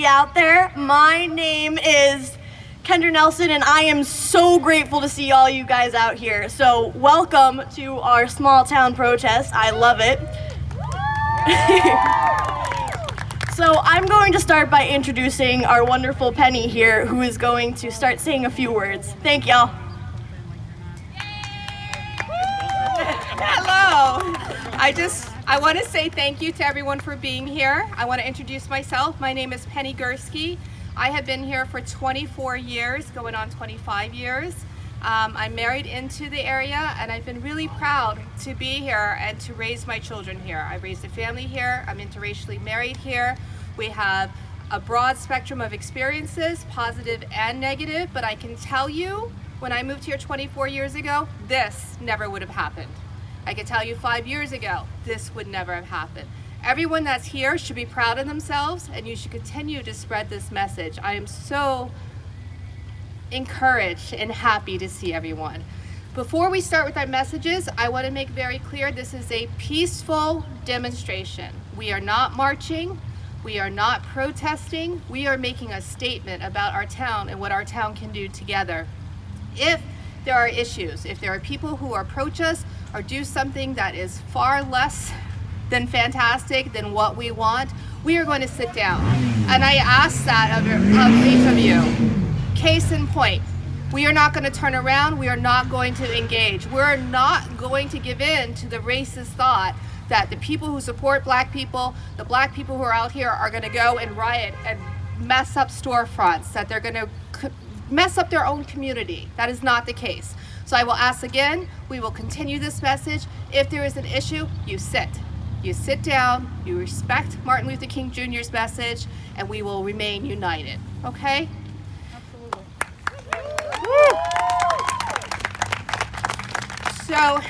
out there. My name is Kendra Nelson, and I am so grateful to see all you guys out here. So welcome to our small town protest. I love it. So I'm going to start by introducing our wonderful Penny here, who is going to start saying a few words. Thank y'all. Hello. I want to say thank you to everyone for being here. I want to introduce myself. My name is Penny Gursky. I have been here for 24 years, going on 25 years. I'm married into the area, and I've been really proud to be here and to raise my children here. I raised a family here. I'm interracially married here. We have a broad spectrum of experiences, positive and negative, but I can tell you, when I moved here 24 years ago, this never would have happened. I can tell you 5 years ago, this would never have happened. Everyone that's here should be proud of themselves, and you should continue to spread this message. I am so encouraged and happy to see everyone. Before we start with our messages, I want to make very clear this is a peaceful demonstration. We are not marching. We are not protesting. We are making a statement about our town and what our town can do together. If there are issues, if there are people who approach us or do something that is far less than fantastic than what we want, we are going to sit down. And I ask that of each of you. Case in point, we are not going to turn around. We are not going to engage. We're not going to give in to the racist thought that the people who support black people, the black people who are out here, are going to go and riot and mess up storefronts, that they're going to mess up their own community. That is not the case. So I will ask again, we will continue this message. If there is an issue, you sit. You sit down, you respect Martin Luther King Jr.'s message, and we will remain united, okay? Absolutely. So,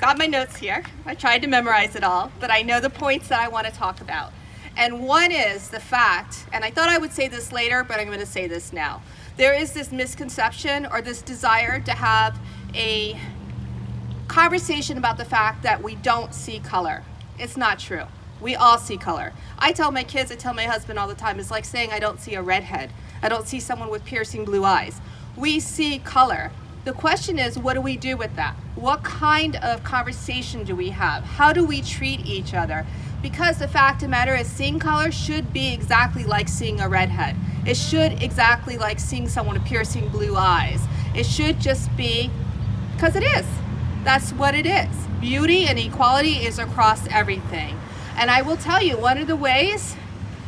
got my notes here. I tried to memorize it all, but I know the points that I want to talk about. And one is the fact, and I thought I would say this later, but I'm going to say this now. There is this misconception or this desire to have a conversation about the fact that we don't see color. It's not true. We all see color. I tell my kids, I tell my husband all the time, it's like saying I don't see a redhead. I don't see someone with piercing blue eyes. We see color. The question is, what do we do with that? What kind of conversation do we have? How do we treat each other? Because the fact of the matter is, seeing color should be exactly like seeing a redhead. It should exactly like seeing someone with piercing blue eyes. It should just be, because it is. That's what it is. Beauty and equality is across everything. And I will tell you, one of the ways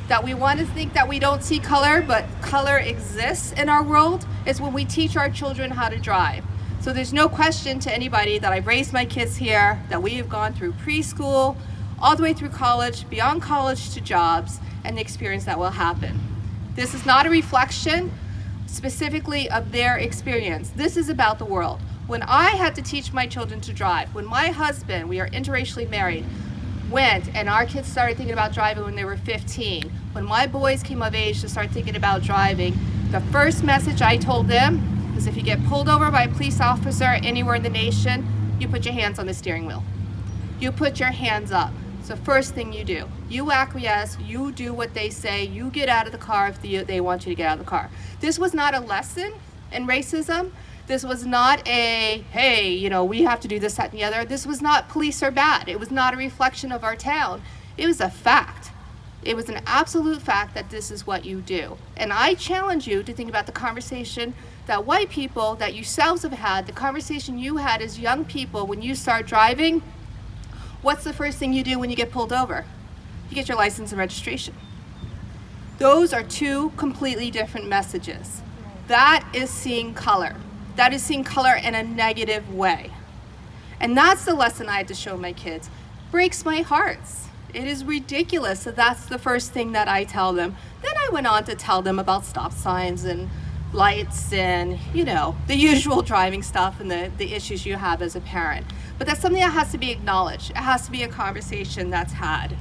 that we want to think that we don't see color, but color exists in our world, is when we teach our children how to drive. So there's no question to anybody that I've raised my kids here, that we have gone through preschool, all the way through college, beyond college to jobs, and the experience that will happen. This is not a reflection specifically of their experience. This is about the world. When I had to teach my children to drive, when my husband, we are interracially married, went and our kids started thinking about driving when they were 15, when my boys came of age to start thinking about driving, the first message I told them is if you get pulled over by a police officer anywhere in the nation, you put your hands on the steering wheel. You put your hands up. It's the first thing you do. You acquiesce, you do what they say, you get out of the car if they want you to get out of the car. This was not a lesson in racism. This was not a, hey, we have to do this, that, and the other. This was not police are bad. It was not a reflection of our town. It was a fact. It was an absolute fact that this is what you do. And I challenge you to think about the conversation that white people, that yourselves have had, the conversation you had as young people when you start driving. What's the first thing you do when you get pulled over? You get your license and registration. Those are two completely different messages. That is seeing color. That is seeing color in a negative way. And that's the lesson I had to show my kids. Breaks my heart. It is ridiculous that that's the first thing that I tell them. Then I went on to tell them about stop signs and lights and, the usual driving stuff and the issues you have as a parent. But that's something that has to be acknowledged. It has to be a conversation that's had.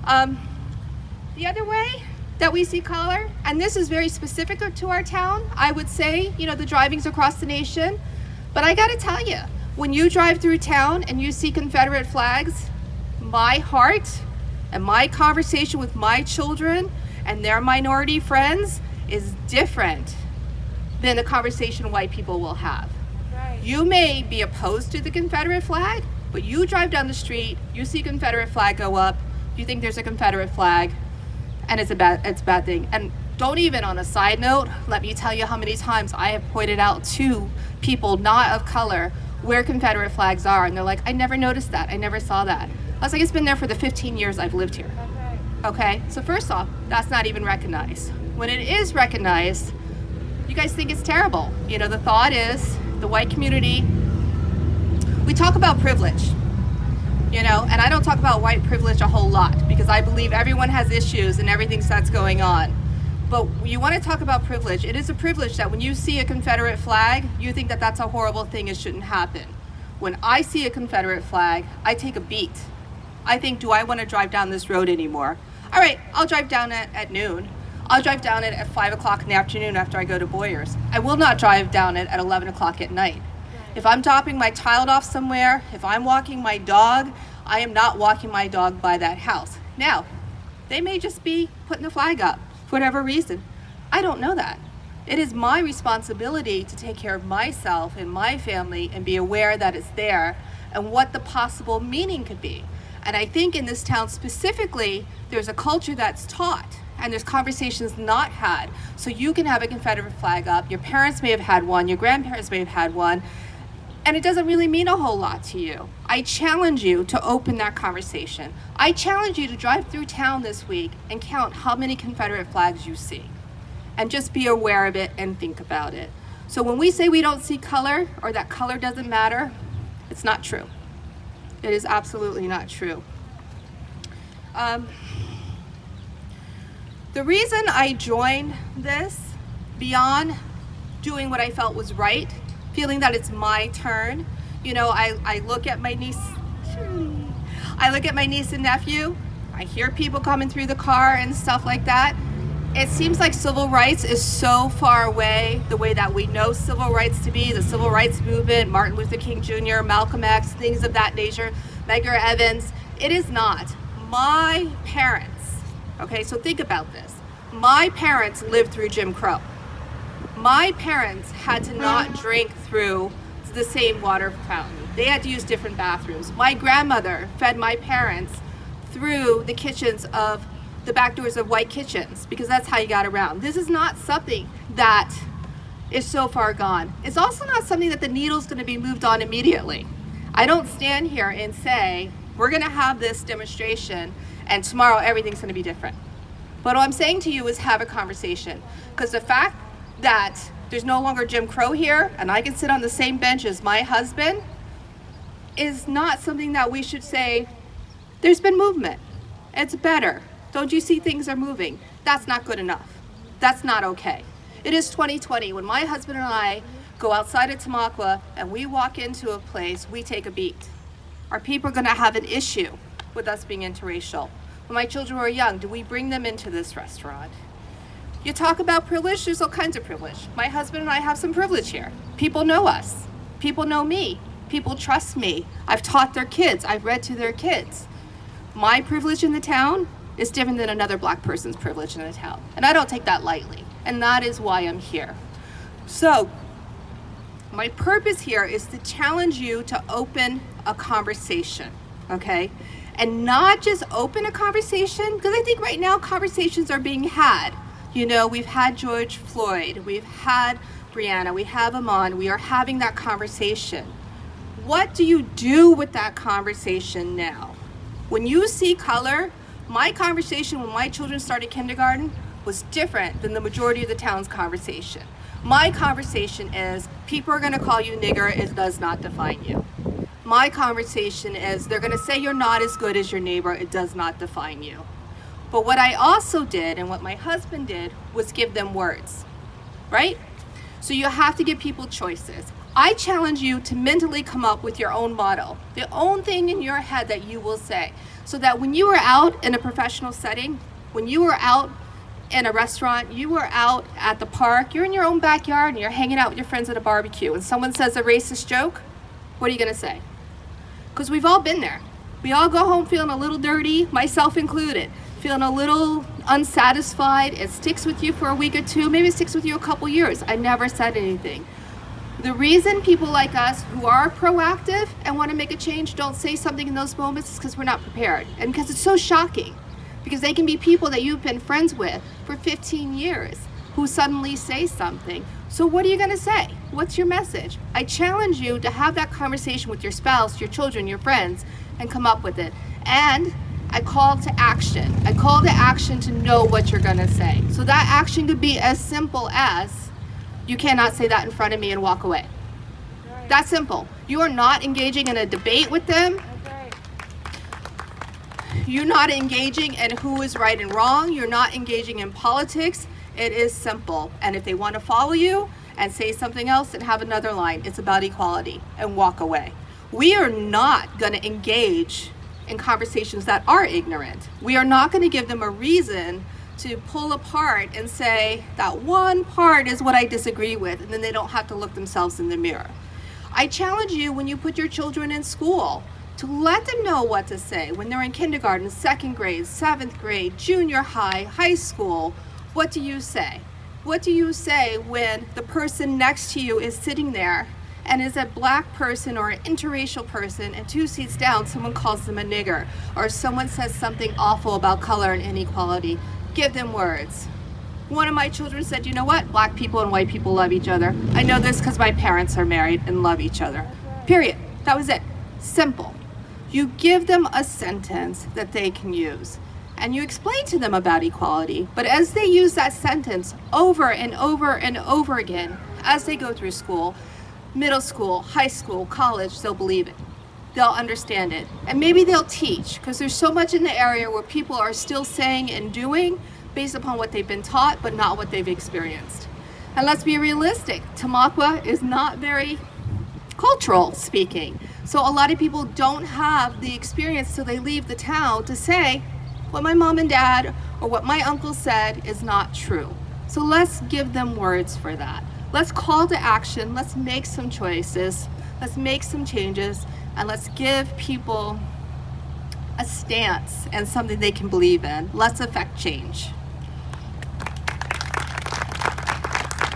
The other way that we see color, and this is very specific to our town, I would say, the driving's across the nation, but I gotta tell you, when you drive through town and you see Confederate flags, my heart and my conversation with my children and their minority friends is different than the conversation white people will have. Right. You may be opposed to the Confederate flag, but you drive down the street, you see a Confederate flag go up, you think there's a Confederate flag, and it's a bad thing. And don't even, on a side note, let me tell you how many times I have pointed out to people not of color where Confederate flags are, and they're like, I never noticed that, I never saw that. I was like, it's been there for the 15 years I've lived here. Okay, so first off, that's not even recognized. When it is recognized, you guys think it's terrible. You know, the thought is, the white community, we talk about privilege, you know, and I don't talk about white privilege a whole lot because I believe everyone has issues and everything that's going on. But you want to talk about privilege. It is a privilege that when you see a Confederate flag, you think that that's a horrible thing, it shouldn't happen. When I see a Confederate flag, I take a beat. I think, do I want to drive down this road anymore? All right, I'll drive down it at noon. I'll drive down it at 5 o'clock in the afternoon after I go to Boyer's. I will not drive down it at 11 o'clock at night. If I'm dropping my child off somewhere, if I'm walking my dog, I am not walking my dog by that house. Now, they may just be putting the flag up for whatever reason. I don't know that. It is my responsibility to take care of myself and my family and be aware that it's there and what the possible meaning could be. And I think in this town specifically, there's a culture that's taught and there's conversations not had. So you can have a Confederate flag up, your parents may have had one, your grandparents may have had one, and it doesn't really mean a whole lot to you. I challenge you to open that conversation. I challenge you to drive through town this week and count how many Confederate flags you see. And just be aware of it and think about it. So when we say we don't see color or that color doesn't matter, it's not true. It is absolutely not true. The reason I joined this, beyond doing what I felt was right, feeling that it's my turn, you know, I look at my niece and nephew, I hear people coming through the car and stuff like that. It seems like civil rights is so far away, the way that we know civil rights to be, the civil rights movement, Martin Luther King Jr., Malcolm X, things of that nature, Medgar Evers. It is not. My parents, okay, so think about this. My parents lived through Jim Crow. My parents had to not drink through the same water fountain. They had to use different bathrooms. My grandmother fed my parents through the kitchens of the back doors of white kitchens because that's how you got around. This is not something that is so far gone. It's also not something that the needle's going to be moved on immediately. I don't stand here and say, we're going to have this demonstration and tomorrow everything's going to be different. But what I'm saying to you is have a conversation, because the fact that there's no longer Jim Crow here and I can sit on the same bench as my husband is not something that we should say, there's been movement. It's better. Don't you see things are moving? That's not good enough. That's not okay. It is 2020. When my husband and I go outside of Tamaqua and we walk into a place, we take a beat. Are people going to have an issue with us being interracial? When my children were young, do we bring them into this restaurant? You talk about privilege, there's all kinds of privilege. My husband and I have some privilege here. People know us. People know me. People trust me. I've taught their kids. I've read to their kids. My privilege in the town is different than another black person's privilege in the town. And I don't take that lightly. And that is why I'm here. So, my purpose here is to challenge you to open a conversation, okay? And not just open a conversation, because I think right now conversations are being had. You know, we've had George Floyd, we've had Breonna, we have Amon, we are having that conversation. What do you do with that conversation now? When you see color, my conversation when my children started kindergarten was different than the majority of the town's conversation. My conversation is, people are gonna call you nigger, it does not define you. My conversation is, they're gonna say you're not as good as your neighbor, it does not define you. But what I also did, and what my husband did, was give them words, right? So you have to give people choices. I challenge you to mentally come up with your own motto, the own thing in your head that you will say, so that when you are out in a professional setting, when you are out in a restaurant, you are out at the park, you're in your own backyard and you're hanging out with your friends at a barbecue and someone says a racist joke, what are you gonna say? Because we've all been there. We all go home feeling a little dirty, myself included, feeling a little, unsatisfied, it sticks with you for a week or two, maybe it sticks with you a couple years. I never said anything. The reason people like us who are proactive and want to make a change don't say something in those moments is because we're not prepared, and because it's so shocking, because they can be people that you've been friends with for 15 years who suddenly say something. So what are you going to say? What's your message? I challenge you to have that conversation with your spouse, your children, your friends, and come up with it. And I call to action. I call to action to know what you're going to say. So that action could be as simple as, you cannot say that in front of me and walk away. That's simple. You are not engaging in a debate with them. You're not engaging in who is right and wrong. You're not engaging in politics. It is simple. And if they want to follow you and say something else and have another line, it's about equality, and walk away. We are not going to engage in conversations that are ignorant. We are not going to give them a reason to pull apart and say that one part is what I disagree with, and then they don't have to look themselves in the mirror. I challenge you, when you put your children in school, to let them know what to say when they're in kindergarten, second grade, seventh grade, junior high, high school. What do you say? What do you say when the person next to you is sitting there and is a black person or an interracial person, and 2 seats down someone calls them a nigger, or someone says something awful about color and inequality? Give them words. One of my children said, you know what? Black people and white people love each other. I know this because my parents are married and love each other. Period. That was it. Simple. You give them a sentence that they can use, and you explain to them about equality. But as they use that sentence over and over and over again, as they go through school, middle school, high school, college, they'll believe it. They'll understand it. And maybe they'll teach, because there's so much in the area where people are still saying and doing based upon what they've been taught, but not what they've experienced. And let's be realistic. Tamaqua is not very cultural speaking. So a lot of people don't have the experience till they leave the town to say, what my mom and dad or what my uncle said is not true. So let's give them words for that. Let's call to action. Let's make some choices. Let's make some changes. And let's give people a stance and something they can believe in. Let's affect change.